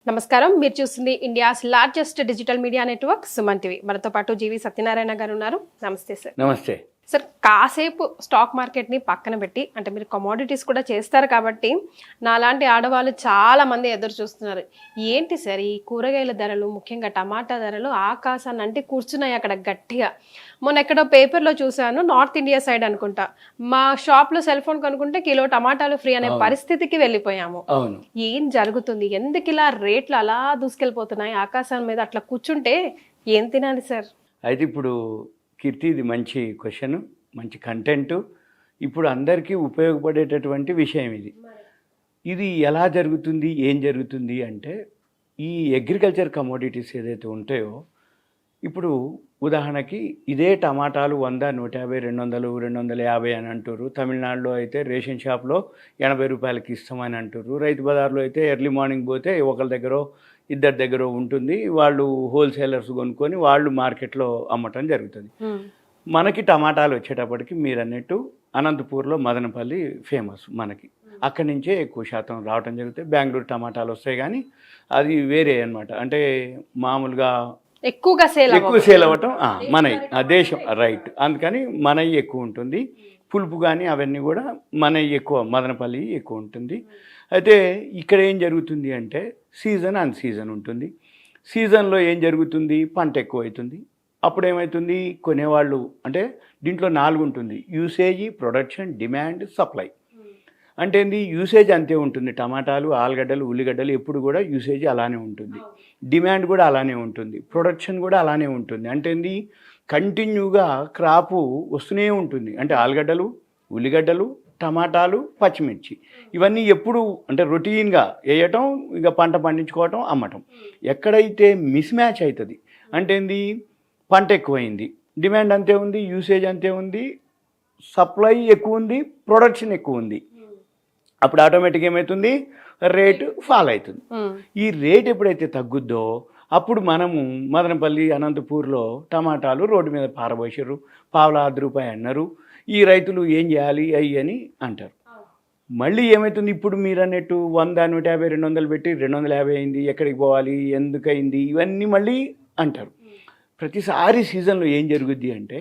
నమస్కారం. మీరు చూస్తుంది India's largest digital media network Suman TV. మనతో పాటు జీవి సత్యనారాయణ గారు ఉన్నారు. నమస్తే సార్. నమస్తే సార్, కాసేపు స్టాక్ మార్కెట్ని పక్కన పెట్టి, అంటే మీరు కమోడిటీస్ కూడా చేస్తారు కాబట్టి నాలాంటి ఆడవాళ్ళు చాలా మంది ఎదురు చూస్తున్నారు. ఏంటి సార్ ఈ కూరగాయల ధరలు, ముఖ్యంగా టమాటా ధరలు ఆకాశాన్ని అంటే కూర్చున్నాయి అక్కడ గట్టిగా. మొన్న ఎక్కడో పేపర్లో చూశాను, నార్త్ ఇండియా సైడ్ అనుకుంటా, మా షాప్లో సెల్ ఫోన్ కొనుక్కుంటే కిలో టమాటాలు ఫ్రీ అనే పరిస్థితికి వెళ్ళిపోయాము. ఏం జరుగుతుంది? ఎందుకు ఇలా రేట్లు అలా దూసుకెళ్ళిపోతున్నాయి? ఆకాశం మీద అట్లా కూర్చుంటే ఏం తినాలి సార్? అయితే ఇప్పుడు కీర్తి, ఇది మంచి క్వశ్చన్, మంచి కంటెంట్, ఇప్పుడు అందరికీ ఉపయోగపడేటటువంటి విషయం ఇది. ఇది ఎలా జరుగుతుంది, ఏం జరుగుతుంది అంటే, ఈ అగ్రికల్చర్ కమోడిటీస్ ఏదైతే ఉంటాయో, ఇప్పుడు ఉదాహరణకి ఇదే టమాటాలు 100, 150, 200, 250 అని అంటారు. తమిళనాడులో అయితే రేషన్ షాప్లో 80 రూపాయలకి ఇస్తామని అంటారు. రైతు బజార్లో అయితే ఎర్లీ మార్నింగ్ పోతే ఒకరి దగ్గర ఇద్దరి దగ్గర ఉంటుంది, వాళ్ళు హోల్సేలర్స్ కొనుక్కొని వాళ్ళు మార్కెట్లో అమ్మటం జరుగుతుంది. మనకి టమాటాలు వచ్చేటప్పటికి మీరు అన్నట్టు అనంతపూర్లో మదనపల్లి ఫేమస్ మనకి, అక్కడి నుంచే ఎక్కువ శాతం రావటం జరుగుతాయి. బెంగళూరు టమాటాలు వస్తాయి, కానీ అది వేరే అనమాట. అంటే మామూలుగా ఎక్కువ సేల్ అవ్వటం మన దేశం రైట్, అందుకని మనవి ఎక్కువ ఉంటుంది. పులుపు కానీ అవన్నీ కూడా మనవి ఎక్కువ, మదనపల్లి ఎక్కువ ఉంటుంది. అయితే ఇక్కడ ఏం జరుగుతుంది అంటే, సీజన్ అన్ సీజన్ ఉంటుంది. సీజన్లో ఏం జరుగుతుంది, పంట ఎక్కువ అవుతుంది. అప్పుడు ఏమవుతుంది, కొనేవాళ్ళు అంటే దీంట్లో 4 ఉంటుంది: యూసేజ్, ప్రొడక్షన్, డిమాండ్, సప్లై. అంటే ఏంది, యూసేజ్ అంతే ఉంటుంది. టమాటాలు, ఆలుగడ్డలు, ఉల్లిగడ్డలు ఎప్పుడు కూడా యూసేజ్ అలానే ఉంటుంది. డిమాండ్ కూడా అలానే ఉంటుంది. ప్రొడక్షన్ కూడా అలానే ఉంటుంది. అంటే ఏంది, కంటిన్యూగా క్రాపు వస్తూనే ఉంటుంది. అంటే ఆలుగడ్డలు, ఉల్లిగడ్డలు, టమాటాలు, పచ్చిమిర్చి ఇవన్నీ ఎప్పుడు అంటే రొటీన్గా వేయటం, ఇక పంట పండించుకోవటం, అమ్మటం. ఎక్కడైతే మిస్ మ్యాచ్ అవుతుంది అంటే ఏంది, పంట ఎక్కువైంది, డిమాండ్ అంతే ఉంది, యూసేజ్ అంతే ఉంది, సప్లై ఎక్కువ ఉంది, ప్రొడక్షన్ ఎక్కువ ఉంది, అప్పుడు ఆటోమేటిక్ ఏమవుతుంది, రేటు ఫాల్ అవుతుంది. ఈ రేట్ ఎప్పుడైతే తగ్గుద్దో అప్పుడు మనము మదనపల్లి, అనంతపూర్లో టమాటాలు రోడ్డు మీద పారబోసారు, పావుల ₹10 అన్నారు. ఈ రైతులు ఏం చేయాలి అయ్యి అని అంటారు. మళ్ళీ ఏమవుతుంది, ఇప్పుడు మీరు అన్నట్టు 100, 150, 200 పెట్టి 250 అయింది, ఎక్కడికి పోవాలి, ఎందుకయింది, ఇవన్నీ మళ్ళీ అంటారు. ప్రతిసారి సీజన్లో ఏం జరుగుద్ది అంటే,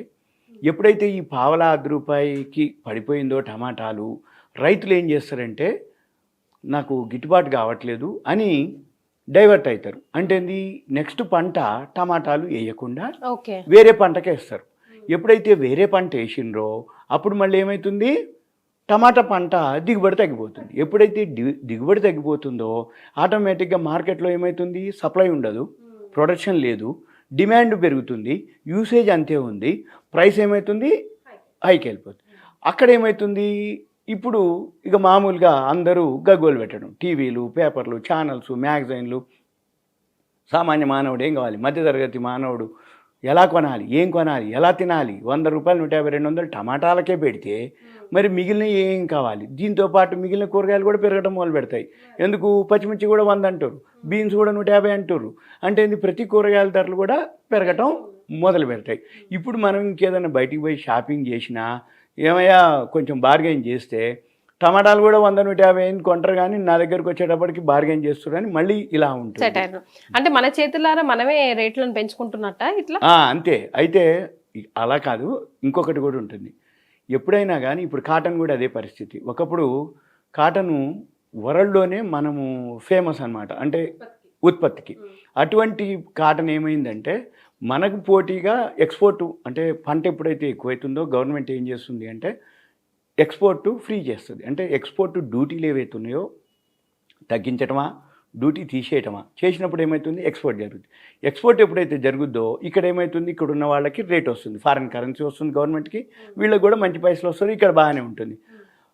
ఎప్పుడైతే ఈ పావుల ₹10కి పడిపోయిందో టమాటాలు, రైతులు ఏం చేస్తారంటే, నాకు గిట్టుబాటు కావట్లేదు అని డైవర్ట్ అవుతారు. అంటే నెక్స్ట్ పంట టమాటాలు వేయకుండా వేరే పంటకే వేస్తారు. ఎప్పుడైతే వేరే పంట వేసిండ్రో అప్పుడు మళ్ళీ ఏమవుతుంది, టమాటా పంట దిగుబడి తగ్గిపోతుంది. ఎప్పుడైతే దిగుబడి తగ్గిపోతుందో ఆటోమేటిక్గా మార్కెట్లో ఏమవుతుంది, సప్లై ఉండదు, ప్రొడక్షన్ లేదు, డిమాండ్ పెరుగుతుంది, యూసేజ్ అంతే ఉంది, ప్రైస్ ఏమవుతుంది, హైకి వెళ్ళిపోతుంది. అక్కడ ఏమవుతుంది, ఇప్పుడు ఇక మామూలుగా అందరూ గగ్గోలు పెట్టడం, టీవీలు, పేపర్లు, ఛానల్స్, మ్యాగజైన్లు. సామాన్య మానవుడు ఏం కావాలి, మధ్యతరగతి మానవుడు ఎలా కొనాలి, ఏం కొనాలి, ఎలా తినాలి, ₹100, 150, 200 టమాటాలకే పెడితే మరి మిగిలిన ఏం కావాలి. దీంతోపాటు మిగిలిన కూరగాయలు కూడా పెరగడం మొదలు పెడతాయి. ఎందుకు, పచ్చిమిర్చి కూడా 100 అంటారు, బీన్స్ కూడా 150 అంటారు. అంటే ప్రతి కూరగాయల ధరలు కూడా పెరగటం మొదలు పెడతాయి. ఇప్పుడు మనం ఇంకేదైనా బయటికి పోయి షాపింగ్ చేసినా, ఏమయ్యా కొంచెం బార్గెన్ చేస్తే టమాటాలు కూడా 100, 150 కొంటారు, కానీ నా దగ్గరకు వచ్చేటప్పటికి బార్గెన్ చేస్తారని మళ్ళీ ఇలా ఉంటుంది. అంటే మన చేతులారా మనమే రేట్లను పెంచుకుంటున్నట్ట ఇట్లా. అంతే. అయితే అలా కాదు, ఇంకొకటి కూడా ఉంటుంది. ఎప్పుడైనా కానీ ఇప్పుడు కాటన్ కూడా అదే పరిస్థితి. ఒకప్పుడు కాటను వరల్డ్లోనే మనము ఫేమస్ అనమాట, అంటే ఉత్పత్తికి. అటువంటి కాటన్ ఏమైందంటే మనకు పోటీగా ఎక్స్పోర్టు, అంటే పంట ఎప్పుడైతే ఎక్కువైతుందో గవర్నమెంట్ ఏం చేస్తుంది అంటే ఎక్స్పోర్టు ఫ్రీ చేస్తుంది. అంటే ఎక్స్పోర్ట్ డ్యూటీలు ఏవైతే ఉన్నాయో తగ్గించటమా, డ్యూటీ తీసేయటమా చేసినప్పుడు ఏమవుతుంది, ఎక్స్పోర్ట్ జరుగుతుంది. ఎక్స్పోర్ట్ ఎప్పుడైతే జరుగుద్దో ఇక్కడ ఏమవుతుంది, ఇక్కడ ఉన్న వాళ్ళకి రేట్ వస్తుంది, ఫారిన్ కరెన్సీ వస్తుంది గవర్నమెంట్కి, వీళ్ళకి కూడా మంచి పైసలు వస్తుంది, ఇక్కడ బాగానే ఉంటుంది.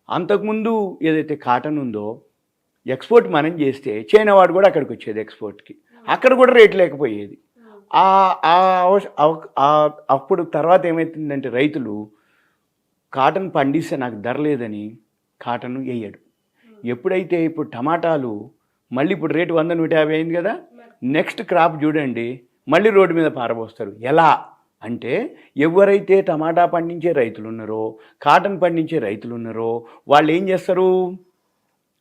అంతకుముందు ఏదైతే కాటన్ ఉందో ఎక్స్పోర్ట్ మనం చేస్తే చైనా వాడు కూడా అక్కడికి వచ్చేది ఎక్స్పోర్ట్కి, అక్కడ కూడా రేట్ లేకపోయేది. అప్పుడు తర్వాత ఏమవుతుందంటే రైతులు కాటన్ పండిస్తే నాకు ధర లేదని కాటన్ వేయడు. ఎప్పుడైతే ఇప్పుడు టమాటాలు మళ్ళీ ఇప్పుడు రేటు 100, 150 అయింది కదా, నెక్స్ట్ క్రాప్ చూడండి మళ్ళీ రోడ్డు మీద పారబోస్తారు. ఎలా అంటే ఎవరైతే టమాటా పండించే రైతులు ఉన్నారో, కాటన్ పండించే రైతులు ఉన్నారో వాళ్ళు ఏం చేస్తారు,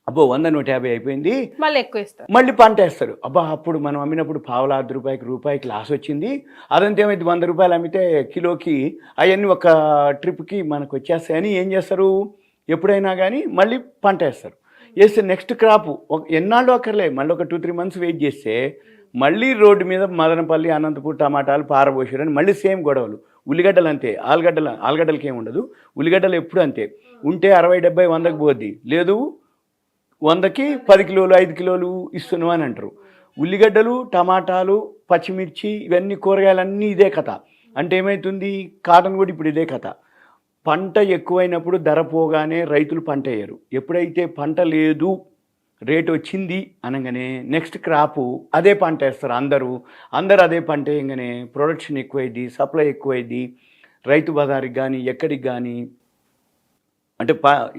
అబ్బో 100-150 అయిపోయింది, మళ్ళీ ఎక్కువ ఇస్తారు. మళ్ళీ పంట వేస్తారు. అబ్బా అప్పుడు మనం అమ్మినప్పుడు పావులా ₹10 రూపాయికి లాస్ వచ్చింది, అదంతా ఏమైంది ₹100 అమ్మితే కిలోకి అవన్నీ ఒక ట్రిప్కి మనకు వచ్చేస్తాయని ఏం చేస్తారు, ఎప్పుడైనా కానీ మళ్ళీ పంట వేస్తారు. వేస్తే నెక్స్ట్ క్రాప్ ఎన్నాళ్ళు అక్కర్లే, మళ్ళీ ఒక 2-3 మంత్స్ వెయిట్ చేస్తే మళ్ళీ రోడ్డు మీద మదనపల్లి, అనంతపూర్ టమాటాలు పారబోసారని మళ్ళీ సేమ్ గొడవలు. ఉల్లిగడ్డలు అంతే, ఆలుగడ్డలకి ఏమి ఉండదు, ఉల్లిగడ్డలు ఎప్పుడు అంతే, ఉంటే 60-70 100కి పోద్ది, లేదు 100కి 10 కిలోలు 5 కిలోలు ఇస్తున్నాం అని అంటారు. ఉల్లిగడ్డలు, టమాటాలు, పచ్చిమిర్చి, ఇవన్నీ కూరగాయలన్నీ ఇదే కథ. అంటే ఏమవుతుంది, కాటన్ కూడా ఇప్పుడు ఇదే కథ. పంట ఎక్కువైనప్పుడు ధర పోగానే రైతులు పంట వేయరు. ఎప్పుడైతే పంట లేదు, రేట్ వచ్చింది అనగానే నెక్స్ట్ క్రాపు అదే పంట వేస్తారు. అందరూ అదే పంట వేయగానే ప్రొడక్షన్ ఎక్కువైంది, సప్లై ఎక్కువైంది. రైతు బజార్కి కానీ ఎక్కడికి కానీ అంటే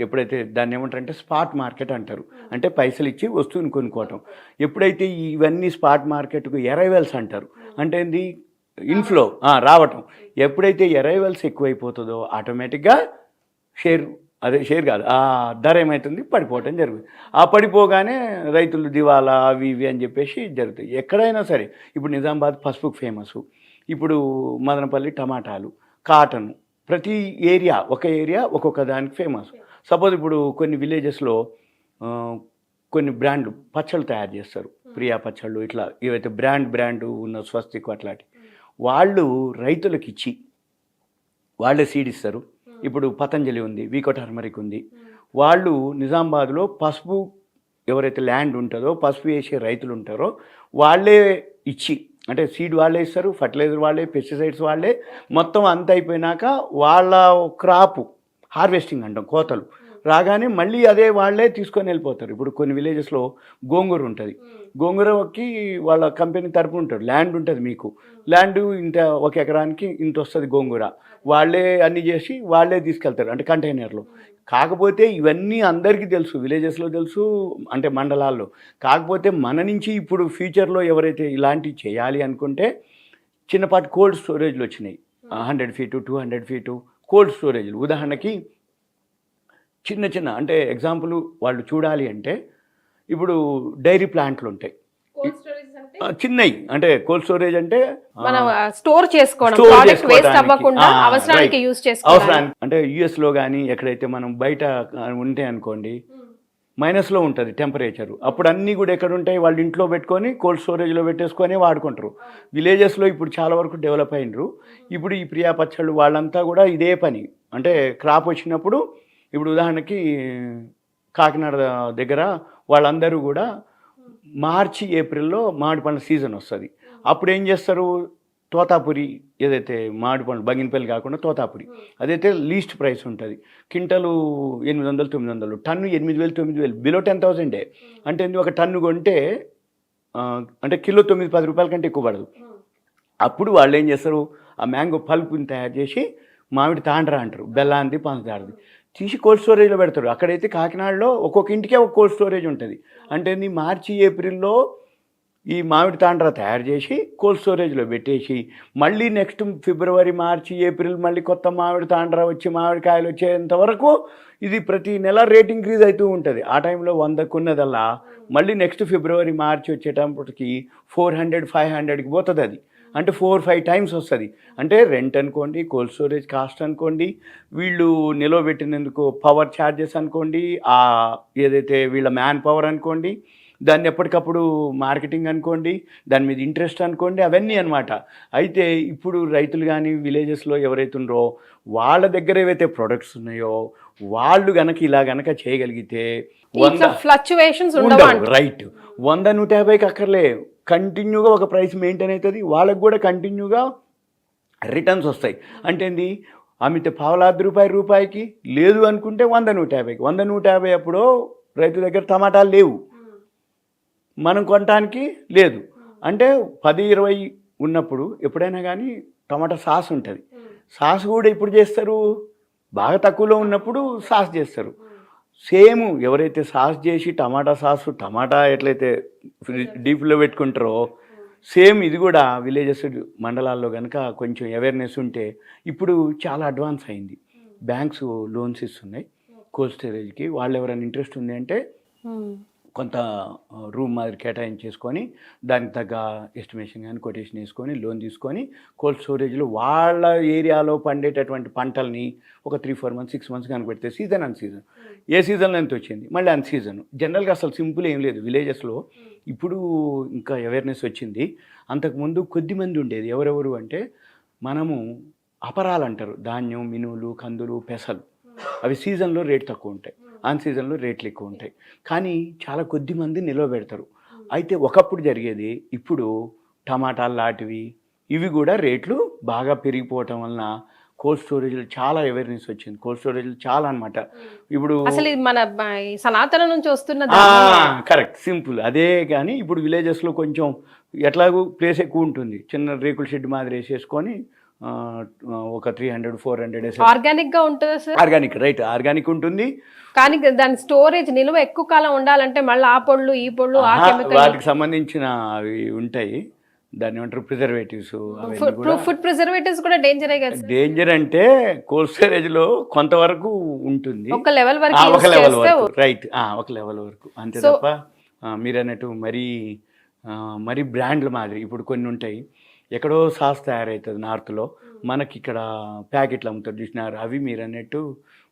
ఎప్పుడైతే దాన్ని ఏమంటారంటే స్పాట్ మార్కెట్ అంటారు, అంటే పైసలు ఇచ్చి వస్తువుని కొనుక్కోవటం. ఎప్పుడైతే ఇవన్నీ స్పాట్ మార్కెట్కు అరైవల్స్ అంటారు, అంటే ఏంది, ఇన్ఫ్లో రావటం. ఎప్పుడైతే అరైవల్స్ ఎక్కువైపోతుందో ఆటోమేటిక్గా షేర్ కాదు, ఆ ధర ఏమవుతుంది, పడిపోవటం జరుగుతుంది. ఆ పడిపోగానే రైతులు దివాలా అవి ఇవి అని చెప్పేసి జరుగుతాయి. ఎక్కడైనా సరే, ఇప్పుడు నిజామాబాద్ పసుపుకు ఫేమస్, ఇప్పుడు మదనపల్లి టమాటాలు, కాటన్, ప్రతి ఏరియా ఒక్కొక్క దానికి ఫేమస్. సపోజ్ ఇప్పుడు కొన్ని విలేజెస్లో కొన్ని బ్రాండ్లు పచ్చళ్ళు తయారు చేస్తారు, ప్రియా పచ్చళ్ళు, ఇట్లా ఏవైతే బ్రాండ్ ఉన్న స్వస్తిక్ అట్లాంటి వాళ్ళు రైతులకు ఇచ్చి వాళ్ళే సీడ్ ఇస్తారు. ఇప్పుడు పతంజలి ఉంది, వీకో టర్మరిక్ ఉంది. వాళ్ళు నిజామాబాద్లో పసుపు ఎవరైతే ల్యాండ్ ఉంటుందో, పసుపు వేసే రైతులు ఉంటారో వాళ్ళే ఇచ్చి, అంటే సీడ్ వాళ్ళే ఇస్తారు, ఫర్టిలైజర్ వాళ్ళే, పెస్టిసైడ్స్ వాళ్ళే, మొత్తం అంత అయిపోయినాక వాళ్ళ క్రాప్ హార్వెస్టింగ్ అంటాం, కోతలు రాగానే మళ్ళీ అదే వాళ్ళే తీసుకొని వెళ్ళిపోతారు. ఇప్పుడు కొన్ని విలేజెస్లో గోంగూర ఉంటుంది, గోంగూరకి వాళ్ళ కంపెనీ తరపున ఉంటారు, ల్యాండ్ ఉంటుంది, మీకు ల్యాండ్ ఇంత 1 ఎకరానికి ఇంత వస్తుంది గోంగూర, వాళ్ళే అన్నీ చేసి వాళ్ళే తీసుకెళ్తారు, అంటే కంటైనర్లో. కాకపోతే ఇవన్నీ అందరికీ తెలుసు, విలేజెస్లో తెలుసు, అంటే మండలాల్లో. కాకపోతే మన నుంచి ఇప్పుడు ఫ్యూచర్లో ఎవరైతే ఇలాంటివి చేయాలి అనుకుంటే చిన్నపాటి కోల్డ్ స్టోరేజ్లు వచ్చినాయి, 100 ఫీటు 200 ఫీటు కోల్డ్ స్టోరేజ్లు. ఉదాహరణకి చిన్న అంటే ఎగ్జాంపుల్ వాళ్ళు చూడాలి అంటే ఇప్పుడు డైరీ ప్లాంట్లు ఉంటాయి చిన్నవి, అంటే కోల్డ్ స్టోరేజ్ అంటే మనం స్టోర్ చేసుకోవడం, ప్రోడక్ట్ వేస్ట్ అవ్వకుండా అవసరానికి యూస్ చేసుకోవడానికి. అంటే యుఎస్లో కానీ ఎక్కడైతే మనం బయట ఉంటే అనుకోండి మైనస్లో ఉంటుంది టెంపరేచర్, అప్పుడు అన్నీ కూడా ఎక్కడ ఉంటాయి, వాళ్ళు ఇంట్లో పెట్టుకొని కోల్డ్ స్టోరేజ్లో పెట్టేసుకొని వాడుకుంటారు. విలేజెస్లో ఇప్పుడు చాలా వరకు డెవలప్ అయినరు. ఇప్పుడు ఈ ప్రియా పచ్చళ్ళు వాళ్ళంతా కూడా ఇదే పని, అంటే క్రాప్ వచ్చినప్పుడు, ఇప్పుడు ఉదాహరణకి కాకినాడ దగ్గర వాళ్ళందరూ కూడా మార్చి ఏప్రిల్లో మామిడి పండ్ల సీజన్ వస్తుంది. అప్పుడు ఏం చేస్తారు, తోతాపురి, ఏదైతే మామిడి పండ్లు బంగినపల్లి కాకుండా తోతాపురి, అదైతే లీస్ట్ ప్రైస్ ఉంటుంది, క్వింటలు 800-900, టన్ను 8,000-9,000, బిలో 10,000. అంటే ఒక టన్ను కొంటే అంటే కిలో 9-10 రూపాయల కంటే ఎక్కువ పడదు. అప్పుడు వాళ్ళు ఏం చేస్తారు, ఆ మ్యాంగో పల్పుని తయారు చేసి మామిడి తాండ్రా అంటారు, బెల్లాంది పంచదారది, తీసి కోల్డ్ స్టోరేజ్లో పెడతారు. అక్కడైతే కాకినాడలో ఒక్కొక్క ఇంటికే ఒక కోల్డ్ స్టోరేజ్ ఉంటుంది. అంటే మార్చి ఏప్రిల్లో ఈ మామిడి తాండ్రా తయారు చేసి కోల్డ్ స్టోరేజ్లో పెట్టేసి మళ్ళీ నెక్స్ట్ ఫిబ్రవరి, మార్చి, ఏప్రిల్ మళ్ళీ కొత్త మామిడి తాండ్రా వచ్చి మామిడికాయలు వచ్చేంత వరకు ఇది ప్రతి నెల రేట్ ఇంక్రీజ్ అవుతూ ఉంటుంది. ఆ టైంలో 100కు ఉన్నదల్లా మళ్ళీ నెక్స్ట్ ఫిబ్రవరి, మార్చి వచ్చేటప్పటికి 400-500కి పోతుంది. అది అంటే 4-5 టైమ్స్ వస్తుంది. అంటే రెంట్ అనుకోండి, కోల్డ్ స్టోరేజ్ కాస్ట్ అనుకోండి, వీళ్ళు నిలవబెట్టినందుకు పవర్ ఛార్జెస్ అనుకోండి, ఏదైతే వీళ్ళ మ్యాన్ పవర్ అనుకోండి, దాన్ని ఎప్పటికప్పుడు మార్కెటింగ్ అనుకోండి, దాని మీద ఇంట్రెస్ట్ అనుకోండి, అవన్నీ అనమాట. అయితే ఇప్పుడు రైతులు కానీ విలేజెస్లో ఎవరైతే ఉన్నారో వాళ్ళ దగ్గర ఏవైతే ప్రొడక్ట్స్ ఉన్నాయో వాళ్ళు గనక ఇలా గనక చేయగలిగితే ఫ్లక్చువేషన్స్ రైట్, 100-150కి అక్కర్లే, కంటిన్యూగా ఒక ప్రైస్ మెయింటైన్ అవుతుంది, వాళ్ళకు కూడా కంటిన్యూగా రిటర్న్స్ వస్తాయి. అంటే ఏంది, అమ్మితే పావులా రూపాయికి, లేదు అనుకుంటే 100-150కి. 100-150 అప్పుడు రైతు దగ్గర టమాటాలు లేవు, మనం కొనటానికి లేదు. అంటే 10-20 ఉన్నప్పుడు ఎప్పుడైనా కానీ టమాటా సాస్ ఉంటుంది. సాస్ కూడా ఇప్పుడు చేస్తారు, బాగా తక్కువలో ఉన్నప్పుడు సాస్ చేస్తారు. సేమ్ ఎవరైతే సాస్ చేసి టమాటా ఎట్లయితే డీప్లో పెట్టుకుంటారో సేమ్ ఇది కూడా విలేజెస్ మండలాల్లో కనుక కొంచెం అవేర్నెస్ ఉంటే ఇప్పుడు చాలా అడ్వాన్స్ అయింది. బ్యాంక్స్ లోన్స్ ఇస్తున్నాయి కోల్డ్ స్టోరేజ్కి. వాళ్ళు ఎవరైనా ఇంట్రెస్ట్ ఉంది అంటే కొంత రూమ్ మాదిరి కేటాయించేసుకొని దానికి తగ్గ ఎస్టిమేషన్ కానీ కొటేషన్ వేసుకొని లోన్ తీసుకొని కోల్డ్ స్టోరేజ్లో వాళ్ళ ఏరియాలో పండేటటువంటి పంటల్ని ఒక 3-4 మంత్స్ 6 మంత్స్ కనుక పెడితే సీజన్ అన్ సీజన్ ఏ సీజన్లో ఎంత వచ్చింది మళ్ళీ అన్ సీజన్. జనరల్గా అసలు సింపుల్ ఏం లేదు విలేజెస్లో. ఇప్పుడు ఇంకా అవేర్నెస్ వచ్చింది. అంతకుముందు కొద్దిమంది ఉండేది. ఎవరెవరు అంటే మనము అపరాలు అంటారు, ధాన్యం, మినువులు, కందులు, పెసలు. అవి సీజన్లో రేట్ తక్కువ ఉంటాయి, ఆన్ సీజన్లో రేట్లు ఎక్కువ ఉంటాయి. కానీ చాలా కొద్ది మంది నిల్వ పెడతారు. అయితే ఒకప్పుడు జరిగేది, ఇప్పుడు టమాటాలు లాంటివి ఇవి కూడా రేట్లు బాగా పెరిగిపోవటం వలన కోల్డ్ స్టోరేజ్లో చాలా అవేర్నెస్ వచ్చింది. కోల్డ్ స్టోరేజ్లో చాలా అనమాట. ఇప్పుడు అసలు ఇది మన సనాతన నుంచి వస్తున్న కరెక్ట్ సింపుల్ అదే. కానీ ఇప్పుడు విలేజెస్లో కొంచెం ఎట్లాగూ ప్లేస్ ఎక్కువ ఉంటుంది, చిన్న రేకుల షెడ్ మాదిరి వేసేసుకొని ఒక 300-400 ఆర్గానిక్ గా ఉంటుంది సార్. ఆర్గానిక్ రైట్, ఆర్గానిక్ ఉంటుంది. కానీ దాని స్టోరేజ్ నిల్వ ఎక్కువ కాలం ఉండాలంటే మళ్ళీ ఆ పొళ్ళు ఈ పొళ్ళు వాటికి సంబంధించిన అవి ఉంటాయి. దాన్ని ఏమంటారు ప్రిజర్వేటివ్స్. ఫుడ్ ప్రిజర్వేటివ్స్ కూడా డేంజరే కదా. డేంజర్ అంటే కోల్డ్ స్టోరేజ్ లో కొంతవరకు ఉంటుంది, ఒక లెవెల్ వరకు రైట్, ఒక లెవెల్ వరకు అంతే తప్ప మీరు అన్నట్టు మరీ బ్రాండ్ల మాదిరి ఇప్పుడు కొన్ని ఉంటాయి. ఎక్కడో సాస్ తయారవుతుంది నార్త్లో, మనకి ఇక్కడ ప్యాకెట్లు అమ్ముతారు చూసినారు, అవి మీరు అన్నట్టు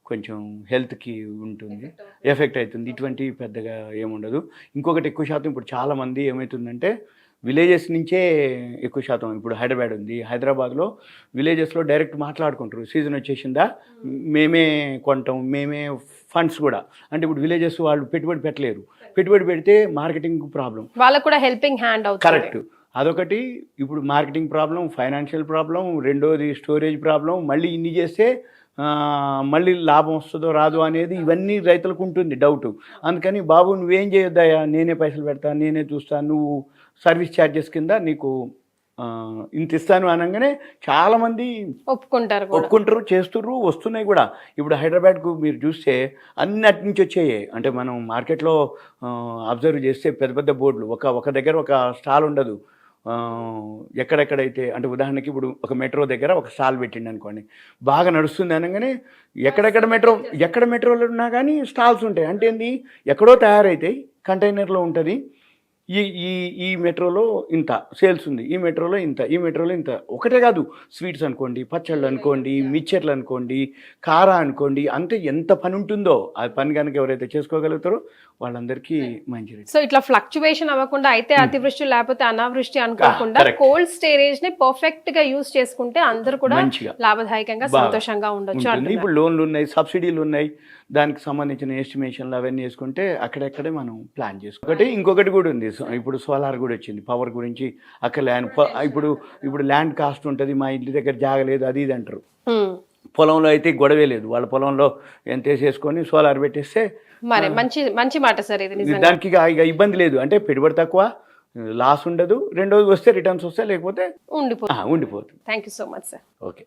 కొంచెం హెల్త్కి ఉంటుంది, ఎఫెక్ట్ అవుతుంది. ఇటువంటి పెద్దగా ఏముండదు. ఇంకొకటి ఎక్కువ శాతం ఇప్పుడు చాలామంది ఏమవుతుందంటే విలేజెస్ నుంచే ఎక్కువ శాతం. ఇప్పుడు హైదరాబాద్ ఉంది, హైదరాబాద్లో విలేజెస్లో డైరెక్ట్ మాట్లాడుకుంటారు, సీజన్ వచ్చేసిందా మేమే కొంటాం, మేమే ఫండ్స్ కూడా. అంటే ఇప్పుడు విలేజెస్ వాళ్ళు పెట్టుబడి పెట్టలేరు, పెట్టుబడి పెడితే మార్కెటింగ్ ప్రాబ్లం, వాళ్ళకు కూడా హెల్పింగ్ హ్యాండ్ అవుతుంది. కరెక్ట్, అదొకటి. ఇప్పుడు మార్కెటింగ్ ప్రాబ్లం, ఫైనాన్షియల్ ప్రాబ్లం, రెండోది స్టోరేజ్ ప్రాబ్లం. మళ్ళీ ఇన్ని చేస్తే మళ్ళీ లాభం వస్తుందో రాదో అనేది ఇవన్నీ రైతులకు ఉంటుంది డౌట్. అందుకని బాబు నువ్వేం చేయొద్దాయా, నేనే పైసలు పెడతాను, నేనే చూస్తాను, నువ్వు సర్వీస్ ఛార్జెస్ కింద నీకు ఇంత ఇస్తాను అనగానే చాలామంది ఒప్పుకుంటారు, చేస్తుర్రు, వస్తున్నాయి కూడా. ఇప్పుడు హైదరాబాద్కు మీరు చూస్తే అన్ని అటు నుంచి వచ్చాయి. అంటే మనం మార్కెట్లో అబ్జర్వ్ చేస్తే పెద్ద పెద్ద బోర్డులు, ఒక దగ్గర ఒక స్టాల్ ఉండదు. ఎక్కడెక్కడైతే అంటే ఉదాహరణకి ఇప్పుడు ఒక మెట్రో దగ్గర ఒక స్టాల్ పెట్టిండి అనుకోండి, బాగా నడుస్తుంది అనగానే ఎక్కడ మెట్రోలు ఉన్నా కానీ స్టాల్స్ ఉంటాయి. అంటే ఏంది, ఎక్కడో తయారైతాయి, కంటైనర్లో ఉంటుంది. ఈ మెట్రోలో ఇంత సేల్స్ ఉంది, ఈ మెట్రోలో ఇంత, ఈ మెట్రోలో ఇంత. ఒకటే కాదు, స్వీట్స్ అనుకోండి, పచ్చళ్ళు అనుకోండి, మిక్చర్లు అనుకోండి, కారా అనుకోండి, అంటే ఎంత పని ఉంటుందో ఆ పని కనుక ఎవరైతే చేసుకోగలుగుతారో వాళ్ళందరికీ మంచిది. సో ఇట్లా ఫ్లక్చువేషన్ అవ్వకుండా అయితే అతివృష్టి లేకపోతే అనావృష్టి అనుకోకుండా కోల్డ్ స్టోరేజ్ ని పర్ఫెక్ట్ గా యూజ్ చేసుకుంటే అందరూ కూడా లాభదాయకంగా సంతోషంగా ఉండొచ్చు. ఇప్పుడు లోన్లు ఉన్నాయి, సబ్సిడీలు ఉన్నాయి, దానికి సంబంధించిన ఎస్టిమేషన్లు అవన్నీ వేసుకుంటే అక్కడెక్కడే మనం ప్లాన్ చేసుకోవాలి. ఇంకొకటి కూడా ఉంది, ఇప్పుడు సోలార్ కూడా వచ్చింది పవర్ గురించి. అక్కడ ఇప్పుడు ల్యాండ్ కాస్ట్ ఉంటుంది, మా ఇంటి దగ్గర జాగలేదు అది ఇది అంటారు. పొలంలో అయితే గొడవే లేదు, వాళ్ళ పొలంలో ఎంత వేసేసుకొని సోలార్ పెట్టేస్తే మరి మంచి మాట సార్ ఇది. దానికి ఇక ఇబ్బంది లేదు, అంటే పెట్టుబడి తక్కువ, లాస్ ఉండదు, రెండోది వస్తే రిటర్న్స్ వస్తే, లేకపోతే ఉండిపోతుంది. Thank you so much sir. Okay.